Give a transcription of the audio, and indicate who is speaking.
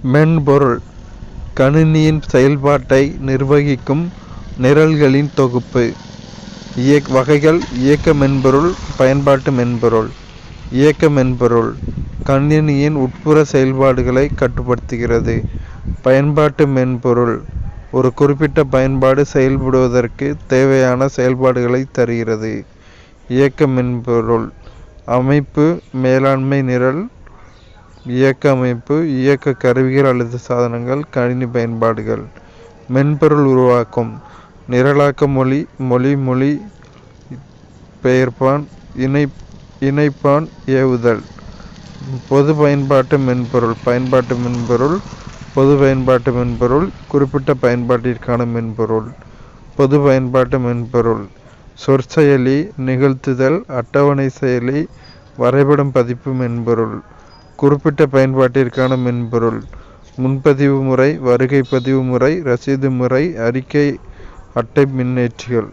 Speaker 1: மென்பொருள் கணினியின் செயல்பாட்டை நிர்வகிக்கும் நிரல்களின் தொகுப்பு. வகைகள்: இயக்க மென்பொருள், பயன்பாட்டு மென்பொருள். இயக்க மென்பொருள் கணினியின் உட்புற செயல்பாடுகளை கட்டுப்படுத்துகிறது. பயன்பாட்டு மென்பொருள் ஒரு குறிப்பிட்ட பயன்பாடு செயல்படுவதற்கு தேவையான செயல்பாடுகளை தருகிறது. இயக்க மென்பொருள் அமைப்பு, மேலாண்மை, நிரல் இயக்க அமைப்பு, இயக்க கருவிகள் அல்லது சாதனங்கள், கணினி பயன்பாடுகள். மென்பொருள் உருவாக்கம், நிரலாக்க மொழி, மொழி பெயர்ப்பான், இணைப்பான், ஏவுதல். பொது பயன்பாட்டு மென்பொருள். பயன்பாட்டு மென்பொருள் பொது பயன்பாட்டு மென்பொருள், குறிப்பிட்ட பயன்பாட்டிற்கான மென்பொருள். பொது பயன்பாட்டு மென்பொருள் சொற்செயலி, நிகழ்த்துதல், அட்டவணை செயலி, வரைபடம் பதிப்பு மென்பொருள். குறிப்பிட்ட பயன்பாட்டிற்கான மென்பொருள் முன்பதிவு முறை, வருகை பதிவு முறை, ரசீது முறை, அறிக்கை அட்டை மின்னேற்றிகள்.